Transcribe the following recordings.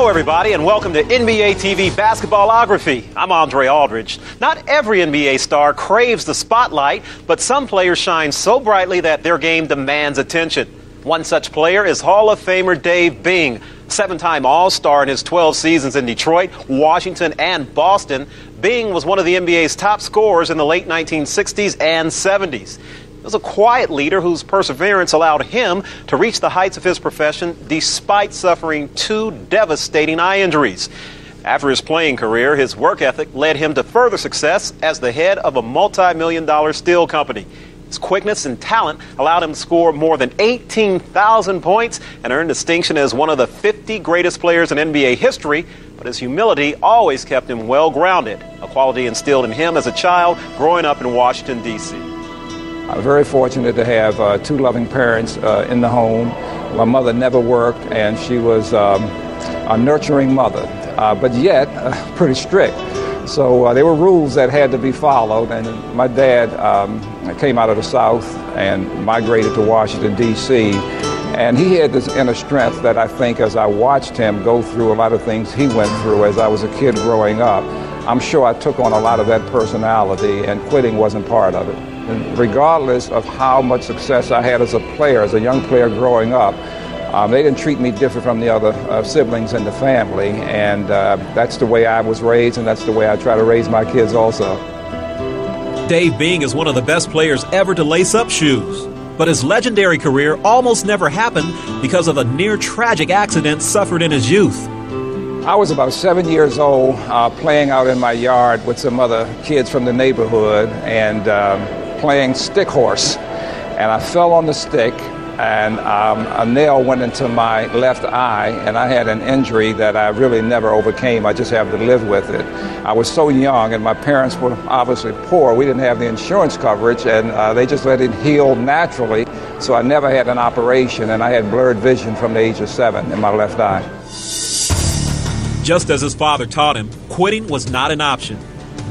Hello, everybody, and welcome to NBA TV Basketballography. I'm Andre Aldridge. Not every NBA star craves the spotlight, but some players shine so brightly that their game demands attention. One such player is Hall of Famer Dave Bing, seven-time All-Star in his 12 seasons in Detroit, Washington, and Boston. Bing was one of the NBA's top scorers in the late 1960s and 70s. He was a quiet leader whose perseverance allowed him to reach the heights of his profession despite suffering two devastating eye injuries. After his playing career, his work ethic led him to further success as the head of a multi-million-dollar steel company. His quickness and talent allowed him to score more than 18,000 points and earn distinction as one of the 50 greatest players in NBA history, but his humility always kept him well-grounded, a quality instilled in him as a child growing up in Washington, D.C. I'm very fortunate to have two loving parents in the home. My mother never worked, and she was a nurturing mother, but yet pretty strict. So there were rules that had to be followed, and my dad came out of the South and migrated to Washington, D.C., and he had this inner strength that I think as I watched him go through a lot of things he went through as I was a kid growing up, I'm sure I took on a lot of that personality, and quitting wasn't part of it. And regardless of how much success I had as a player, as a young player growing up, they didn't treat me different from the other siblings in the family, and that's the way I was raised, and that's the way I try to raise my kids also. Dave Bing is one of the best players ever to lace up shoes, but his legendary career almost never happened because of a near-tragic accident suffered in his youth. I was about 7 years old, playing out in my yard with some other kids from the neighborhood and playing stick horse, and I fell on the stick, and a nail went into my left eye, and I had an injury that I really never overcame. I just had to live with it. I was so young, and my parents were obviously poor. We didn't have the insurance coverage, and they just let it heal naturally, so I never had an operation, and I had blurred vision from the age of 7 in my left eye. Just as his father taught him, quitting was not an option.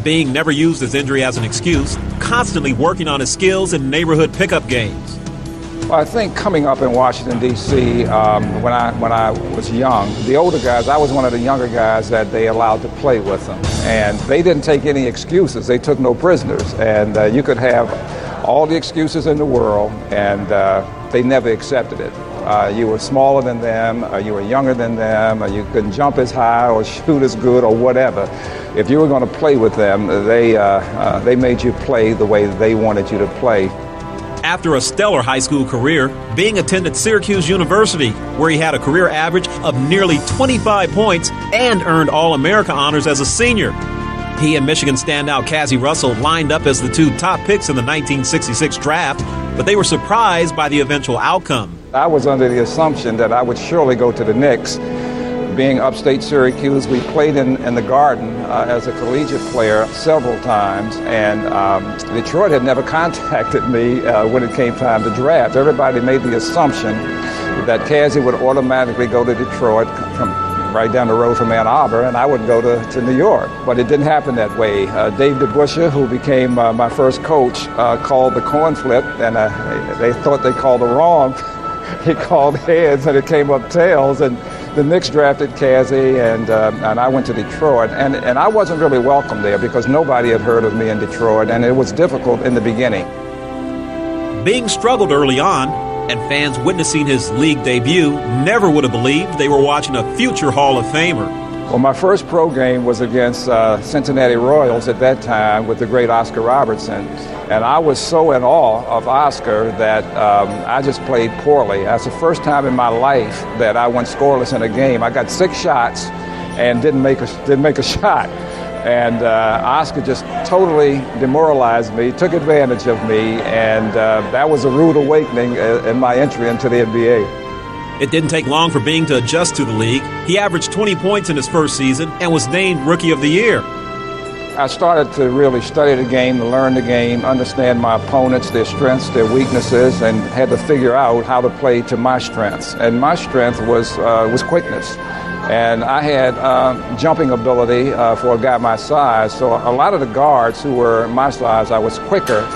Bing never used his injury as an excuse, constantly working on his skills in neighborhood pickup games. Well, I think coming up in Washington, D.C., when I was young, the older guys, I was one of the younger guys that they allowed to play with them. And they didn't take any excuses. They took no prisoners. And you could have all the excuses in the world, and they never accepted it. You were smaller than them, you were younger than them, you couldn't jump as high or shoot as good or whatever. If you were going to play with them, they made you play the way they wanted you to play. After a stellar high school career, Bing attended Syracuse University, where he had a career average of nearly 25 points and earned All-America honors as a senior. He and Michigan standout Cassie Russell lined up as the two top picks in the 1966 draft, but they were surprised by the eventual outcome. I was under the assumption that I would surely go to the Knicks. Being upstate Syracuse, we played in the Garden as a collegiate player several times, and Detroit had never contacted me when it came time to draft. Everybody made the assumption that Cassie would automatically go to Detroit from right down the road from Ann Arbor, and I would go to New York. But it didn't happen that way. Dave DeBusschere, who became my first coach, called the coin flip, and they thought they called it wrong. He called heads, and it came up tails, and the Knicks drafted Cassie, and I went to Detroit, and I wasn't really welcome there because nobody had heard of me in Detroit, and it was difficult in the beginning. Bing struggled early on, and fans witnessing his league debut never would have believed they were watching a future Hall of Famer. Well, my first pro game was against Cincinnati Royals at that time with the great Oscar Robertson. And I was so in awe of Oscar that I just played poorly. That's the first time in my life that I went scoreless in a game. I got 6 shots and didn't make a shot. And Oscar just totally demoralized me, took advantage of me, and that was a rude awakening in my entry into the NBA. It didn't take long for Bing to adjust to the league. He averaged 20 points in his first season and was named Rookie of the Year. I started to really study the game, to learn the game, understand my opponents, their strengths, their weaknesses, and had to figure out how to play to my strengths. And my strength was quickness. And I had jumping ability for a guy my size. So a lot of the guards who were my size, I was quicker.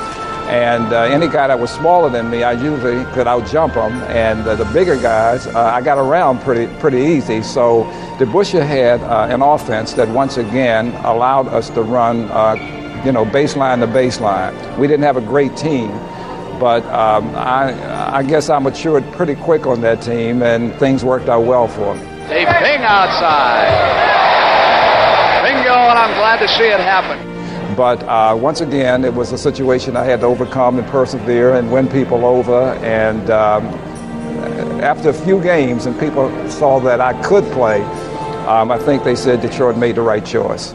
And any guy that was smaller than me, I usually could out-jump them. And the bigger guys, I got around pretty easy. So DeBusschere had an offense that once again allowed us to run, baseline to baseline. We didn't have a great team, but I guess I matured pretty quick on that team, and things worked out well for me. A ping outside. Bingo, and I'm glad to see it happen. But once again, it was a situation I had to overcome and persevere and win people over. And after a few games and people saw that I could play, I think they said Detroit made the right choice.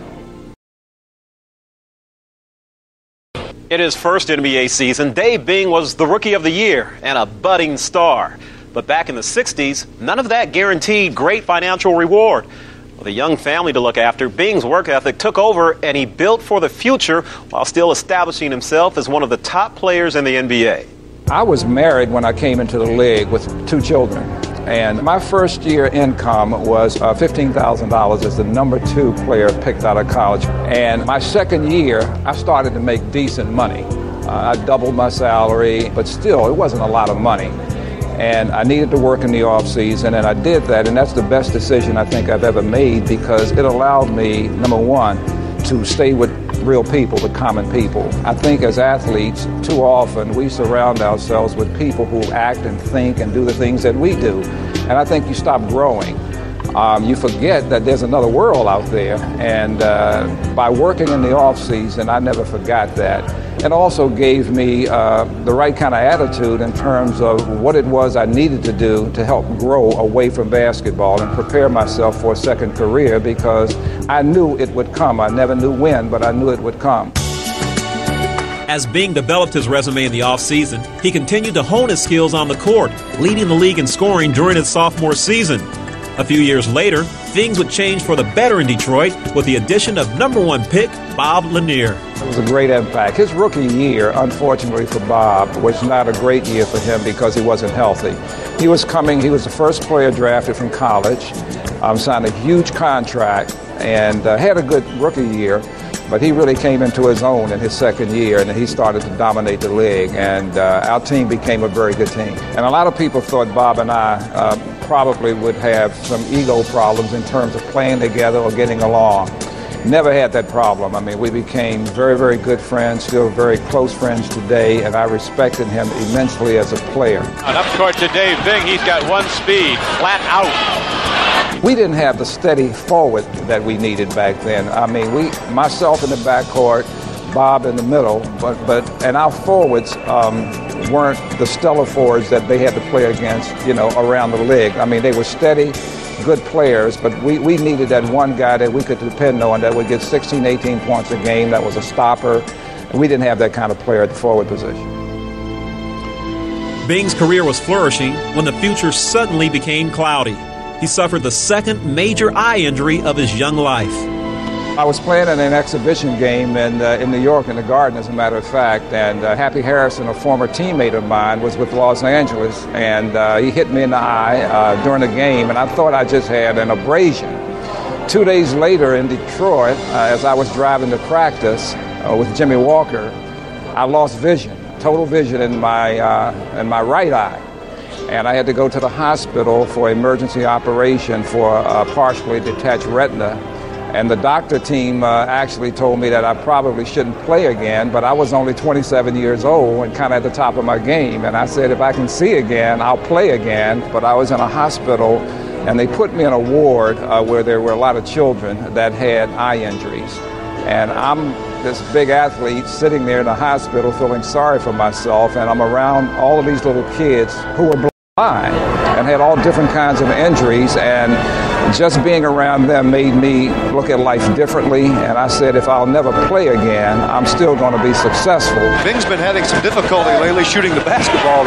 In his first NBA season, Dave Bing was the Rookie of the Year and a budding star. But back in the 60s, none of that guaranteed great financial reward. With a young family to look after, Bing's work ethic took over, and he built for the future while still establishing himself as one of the top players in the NBA. I was married when I came into the league with 2 children. And my first year income was $15,000 as the number 2 player picked out of college. And my second year, I started to make decent money. I doubled my salary, but still, it wasn't a lot of money. And I needed to work in the off-season, and I did that, and that's the best decision I think I've ever made, because it allowed me, number one, to stay with real people, with common people. I think as athletes, too often we surround ourselves with people who act and think and do the things that we do. And I think you stop growing. You forget that there's another world out there. And by working in the off-season, I never forgot that. It also gave me the right kind of attitude in terms of what it was I needed to do to help grow away from basketball and prepare myself for a second career, because I knew it would come. I never knew when, but I knew it would come. As Bing developed his resume in the offseason, he continued to hone his skills on the court, leading the league in scoring during his sophomore season. A few years later, things would change for the better in Detroit with the addition of number 1 pick Bob Lanier. It was a great impact. His rookie year, unfortunately for Bob, was not a great year for him because he wasn't healthy. He was the first player drafted from college, signed a huge contract, and had a good rookie year. But he really came into his own in his second year, and he started to dominate the league, and our team became a very good team. And a lot of people thought Bob and I probably would have some ego problems in terms of playing together or getting along. Never had that problem. I mean, we became very, very good friends, still very close friends today, and I respected him immensely as a player. And up court to Dave Bing, he's got 1 speed, flat out. We didn't have the steady forward that we needed back then. I mean, myself in the backcourt, Bob in the middle, and our forwards weren't the stellar forwards that they had to play against, around the league. I mean, they were steady, good players, but we needed that one guy that we could depend on that would get 16, 18 points a game, that was a stopper. And we didn't have that kind of player at the forward position. Bing's career was flourishing when the future suddenly became cloudy. He suffered the second major eye injury of his young life. I was playing in an exhibition game in New York, in the Garden, as a matter of fact, and Happy Harrison, a former teammate of mine, was with Los Angeles, and he hit me in the eye during the game, and I thought I just had an abrasion. 2 days later in Detroit, as I was driving to practice with Jimmy Walker, I lost vision, total vision in my right eye. And I had to go to the hospital for emergency operation for a partially detached retina. And the doctor team actually told me that I probably shouldn't play again, but I was only 27 years old and kind of at the top of my game. And I said, if I can see again, I'll play again. But I was in a hospital, and they put me in a ward where there were a lot of children that had eye injuries. And I'm this big athlete sitting there in the hospital feeling sorry for myself, and I'm around all of these little kids who were blind and had all different kinds of injuries, and just being around them made me look at life differently. And I said, if I'll never play again, I'm still going to be successful. Bing's been having some difficulty lately shooting the basketball.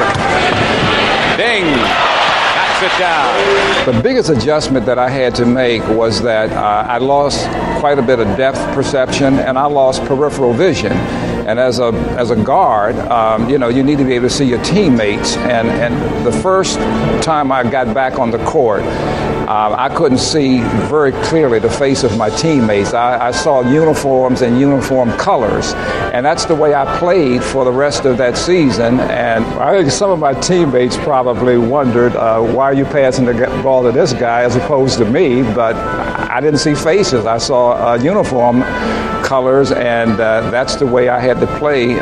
Bing knocks it down. The biggest adjustment that I had to make was that I lost quite a bit of depth perception, and I lost peripheral vision. And as a guard, you need to be able to see your teammates. And the first time I got back on the court, I couldn't see very clearly the face of my teammates. I saw uniforms and uniform colors, and that's the way I played for the rest of that season. And I think some of my teammates probably wondered, why are you passing the ball to this guy as opposed to me? But I didn't see faces. I saw uniform colors, and that's the way I had to play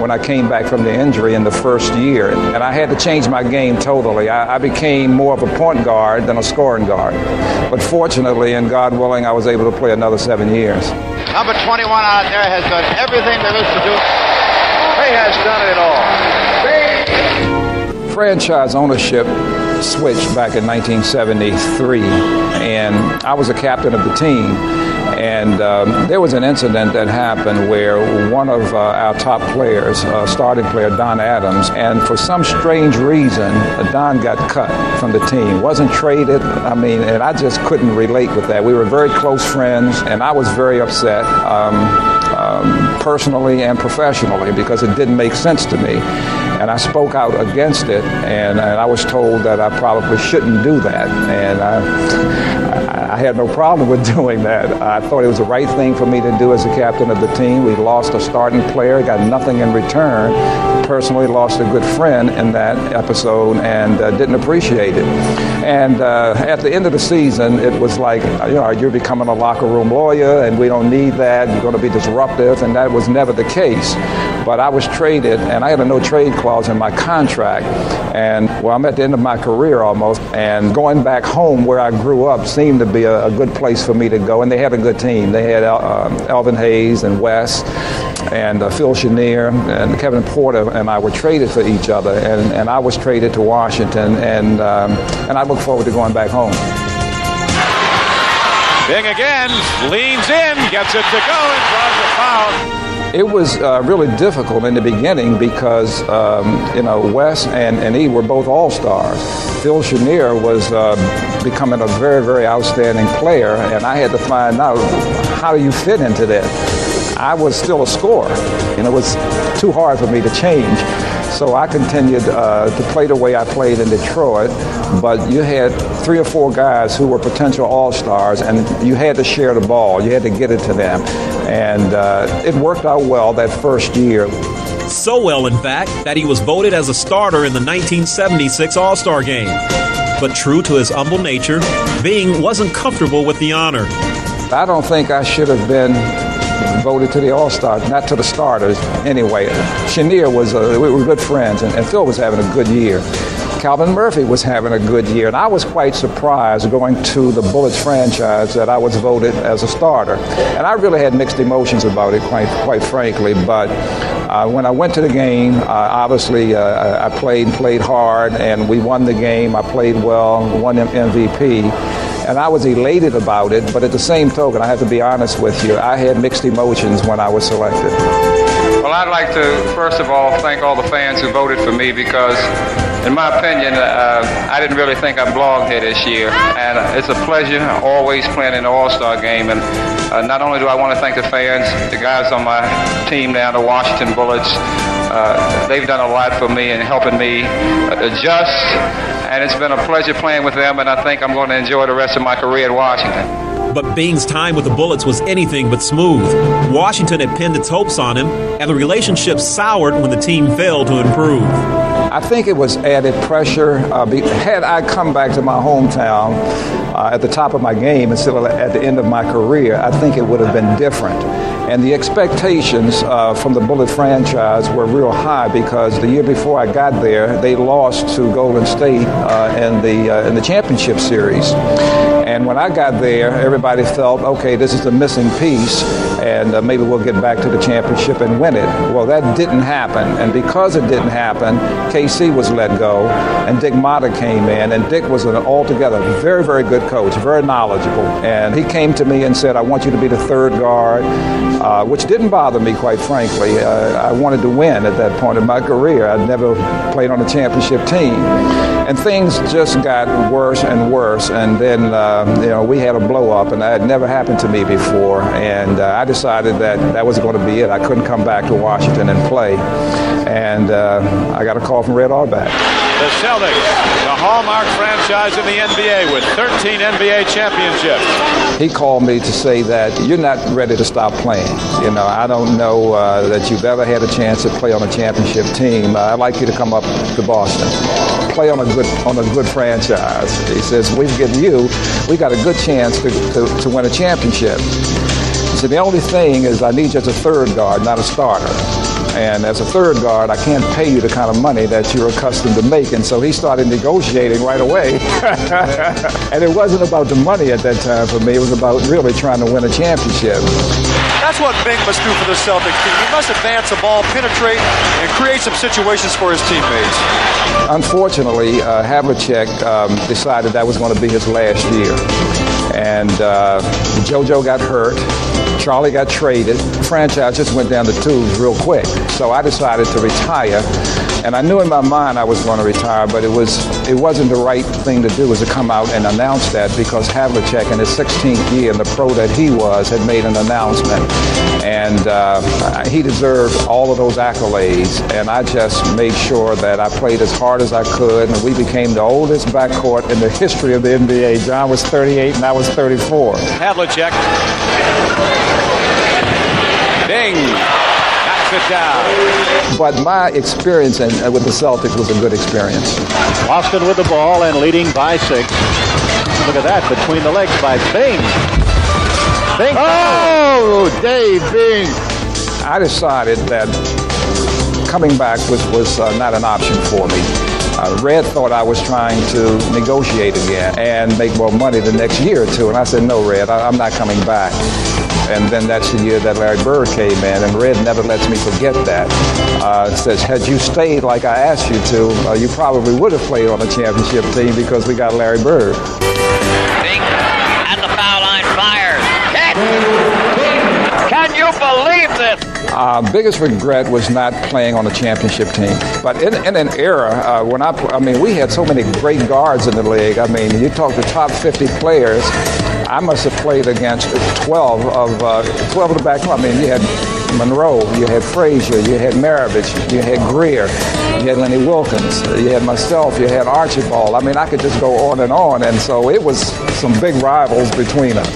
when I came back from the injury in the first year. And I had to change my game totally. I became more of a point guard than a scoring guard. But fortunately, and God willing, I was able to play another 7 years. Number 21 out there has done everything there is to do. He has done it all. Franchise ownership switched back in 1973, and I was a captain of the team. And there was an incident that happened where one of our top players, starting player Don Adams, and for some strange reason, Don got cut from the team, wasn't traded. And I just couldn't relate with that. We were very close friends, and I was very upset, personally and professionally, because it didn't make sense to me. And I spoke out against it, and I was told that I probably shouldn't do that. And I had no problem with doing that. I thought it was the right thing for me to do as the captain of the team. We lost a starting player, got nothing in return. Personally lost a good friend in that episode and didn't appreciate it. And at the end of the season, it was like, you're becoming a locker room lawyer, and we don't need that. You're going to be disruptive, and that was never the case. But I was traded, and I had a no-trade clause in my contract. And, I'm at the end of my career almost, and going back home where I grew up seemed to be a good place for me to go. And they had a good team. They had Elvin Hayes and Wes and Phil Chenier and Kevin Porter, and I were traded for each other. And I was traded to Washington, and I look forward to going back home. Bing again, leans in, gets it to go, and draws a foul. It was really difficult in the beginning because, Wes and E were both all-stars. Phil Chenier was becoming a very, very outstanding player, and I had to find out, how do you fit into that? I was still a scorer, and it was too hard for me to change. So I continued to play the way I played in Detroit, but you had 3 or 4 guys who were potential all-stars, and you had to share the ball. You had to get it to them. And it worked out well that first year. So well, in fact, that he was voted as a starter in the 1976 All-Star Game. But true to his humble nature, Bing wasn't comfortable with the honor. I don't think I should have been voted to the All-Stars, not to the starters. Anyway, Chenier we were good friends, and Phil was having a good year. Calvin Murphy was having a good year, and I was quite surprised going to the Bullets franchise that I was voted as a starter. And I really had mixed emotions about it, quite frankly. But when I went to the game, obviously I played hard, and we won the game. I played well, won MVP. And I was elated about it, but at the same token, I have to be honest with you, I had mixed emotions when I was selected. Well, I'd like to, first of all, thank all the fans who voted for me because, in my opinion, I didn't really think I belonged here this year. And it's a pleasure always playing in the All-Star game. And not only do I want to thank the fans, the guys on my team now, the Washington Bullets, they've done a lot for me and helping me adjust. And it's been a pleasure playing with them, and I think I'm going to enjoy the rest of my career at Washington. But Bing's time with the Bullets was anything but smooth. Washington had pinned its hopes on him, and the relationship soured when the team failed to improve. I think it was added pressure. Had I come back to my hometown at the top of my game instead of at the end of my career, I think it would have been different. And the expectations from the Bullet franchise were real high because the year before I got there, they lost to Golden State in the championship series. And when I got there, everybody felt, okay, this is the missing piece, and maybe we'll get back to the championship and win it. Well, that didn't happen. And because it didn't happen, KC was let go, and Dick Motta came in. And Dick was an altogether very, very good coach, very knowledgeable. And he came to me and said, I want you to be the third guard, which didn't bother me, quite frankly. I wanted to win at that point in my career. I'd never played on a championship team. And things just got worse and worse. And then, we had a blow up, and that had never happened to me before. And I decided that was going to be it. I couldn't come back to Washington and play. And I got a call from Red Auerbach. The Celtics, the hallmark franchise in the NBA with 13 NBA championships. He called me to say that you're not ready to stop playing. I don't know that you've ever had a chance to play on a championship team. I'd like you to come up to Boston, play on a good franchise. He says, we got a good chance to win a championship. He said, the only thing is I need you as a third guard, not a starter. And as a third guard, I can't pay you the kind of money that you're accustomed to making. So he started negotiating right away. And it wasn't about the money at that time for me. It was about really trying to win a championship. That's what Bing must do for the Celtics team. He must advance the ball, penetrate, and create some situations for his teammates. Unfortunately, Havlicek decided that was going to be his last year. And JoJo got hurt. Charlie got traded. The franchise just went down the tubes real quick. So I decided to retire. And I knew in my mind I was going to retire, but it wasn't the right thing to do, was to come out and announce that, because Havlicek in his 16th year in the pro that he was had made an announcement. And he deserved all of those accolades. And I just made sure that I played as hard as I could. And we became the oldest backcourt in the history of the NBA. John was 38 and I was 34. Havlicek. Bing. It down. But my experience with the Celtics was a good experience. Boston with the ball and leading by 6. Look at that, between the legs by Bing. Bing. Oh, Dave Bing. I decided that coming back was not an option for me. Red thought I was trying to negotiate again and make more money the next year or two. And I said, no, Red, I'm not coming back. And then that's the year that Larry Bird came in, and Red never lets me forget that. Says, had you stayed like I asked you to, you probably would have played on a championship team, because we got Larry Bird. Bing at the foul line, fires. Can you believe this? Biggest regret was not playing on a championship team. But in an era when we had so many great guards in the league. I mean, you talk the top 50 players. I must have played against 12 of the back. I mean, you had Monroe, you had Frazier, you had Maravich, you had Greer, you had Lenny Wilkins, you had myself, you had Archibald. I mean, I could just go on, and so it was some big rivals between us.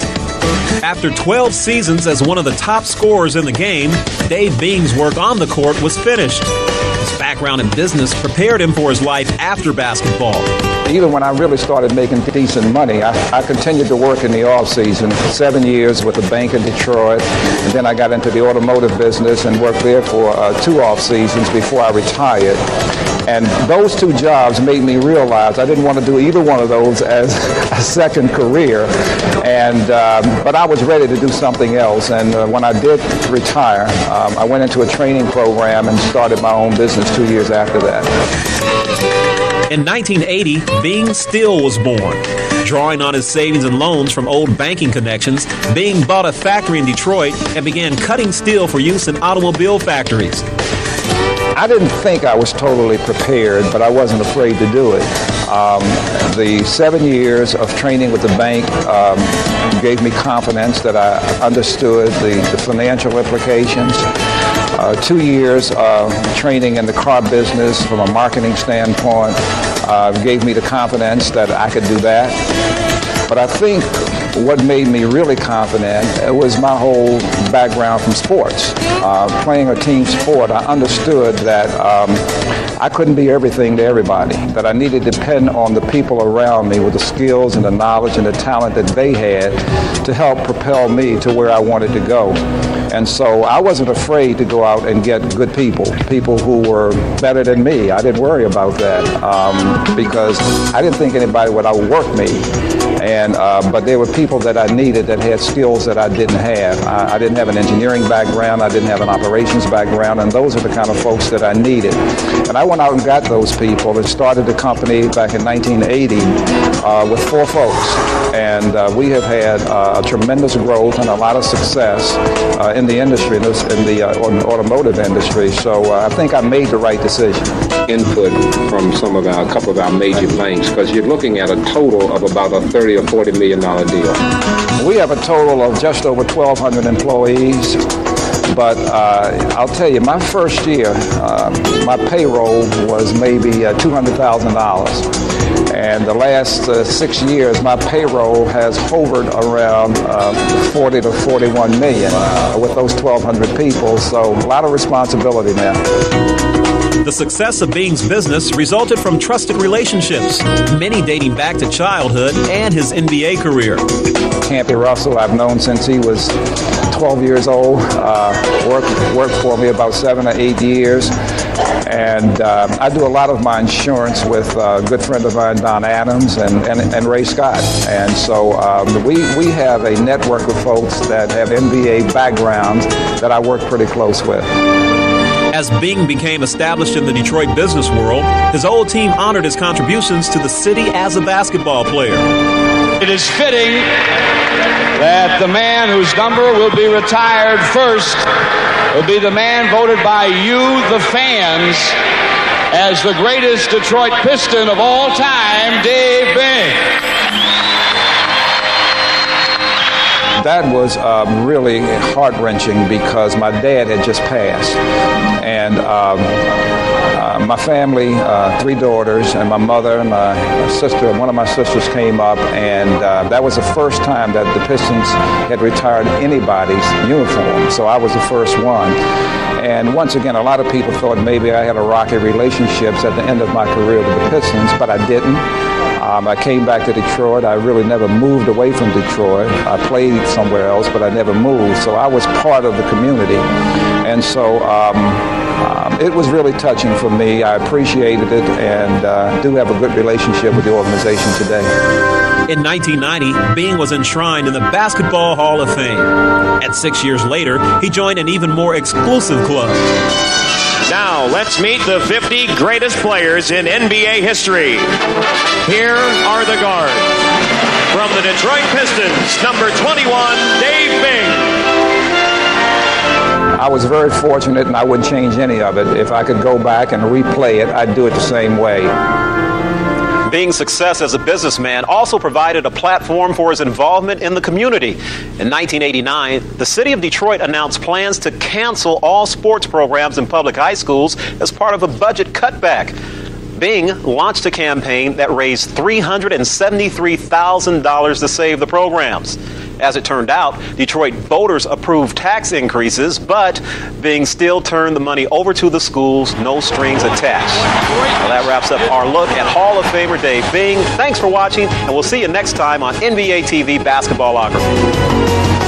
After 12 seasons as one of the top scorers in the game, Dave Bing's work on the court was finished. His background in business prepared him for his life after basketball. Even when I really started making decent money, I continued to work in the offseason. 7 years with a bank in Detroit, and then I got into the automotive business and worked there for 2 off seasons before I retired. And those 2 jobs made me realize I didn't want to do either one of those as a second career. And but I was ready to do something else. And when I did retire, I went into a training program and started my own business 2 years after that. In 1980, Bing Steel was born. Drawing on his savings and loans from old banking connections, Bing bought a factory in Detroit and began cutting steel for use in automobile factories. I didn't think I was totally prepared, but I wasn't afraid to do it. The 7 years of training with the bank gave me confidence that I understood the financial implications. 2 years of training in the car business from a marketing standpoint gave me the confidence that I could do that. But I think what made me really confident was my whole background from sports. Playing a team sport, I understood that I couldn't be everything to everybody, that I needed to depend on the people around me with the skills and the knowledge and the talent that they had to help propel me to where I wanted to go. And so I wasn't afraid to go out and get good people who were better than me. I didn't worry about that because I didn't think anybody would outwork me. But there were people that I needed that had skills that I didn't have. I didn't have an engineering background. I didn't have an operations background. And those are the kind of folks that I needed. And I went out and got those people and started the company back in 1980 with 4 folks. And we have had a tremendous growth and a lot of success in the industry, in the automotive industry. So I think I made the right decision. Input from a couple of our major banks, because you're looking at a total of about a $30 or $40 million deal. We have a total of just over 1,200 employees. But I'll tell you, my first year, my payroll was maybe $200,000. And the last 6 years, my payroll has hovered around 40 to 41 million with those 1,200 people. So a lot of responsibility now. The success of Bing's business resulted from trusted relationships, many dating back to childhood and his NBA career. Campy Russell, I've known since he was 12 years old, worked for me about 7 or 8 years. And I do a lot of my insurance with a good friend of mine, Don Adams, and Ray Scott. And so we have a network of folks that have NBA backgrounds that I work pretty close with. As Bing became established in the Detroit business world, his old team honored his contributions to the city as a basketball player. It is fitting that the man whose number will be retired first will be the man voted by you, the fans, as the greatest Detroit Piston of all time, Dave Bing. That was really heart-wrenching because my dad had just passed. And my family, 3 daughters, and my mother and my sister, one of my sisters came up, and that was the first time that the Pistons had retired anybody's uniform. So I was the first one. And once again, a lot of people thought maybe I had a rocky relationships at the end of my career with the Pistons, but I didn't. I came back to Detroit. I really never moved away from Detroit. I played somewhere else, but I never moved. So I was part of the community. And so it was really touching for me. I appreciated it and do have a good relationship with the organization today. In 1990, Bing was enshrined in the Basketball Hall of Fame. And 6 years later, he joined an even more exclusive club. Now, let's meet the 50 greatest players in NBA history. Here are the guards. From the Detroit Pistons, number 21, Dave Bing. I was very fortunate, and I wouldn't change any of it. If I could go back and replay it, I'd do it the same way. Bing's success as a businessman also provided a platform for his involvement in the community. In 1989, the city of Detroit announced plans to cancel all sports programs in public high schools as part of a budget cutback. Bing launched a campaign that raised $373,000 to save the programs. As it turned out, Detroit voters approved tax increases, but Bing still turned the money over to the schools, no strings attached. Well, that wraps up our look at Hall of Famer Dave Bing. Thanks for watching, and we'll see you next time on NBA TV Basketballography.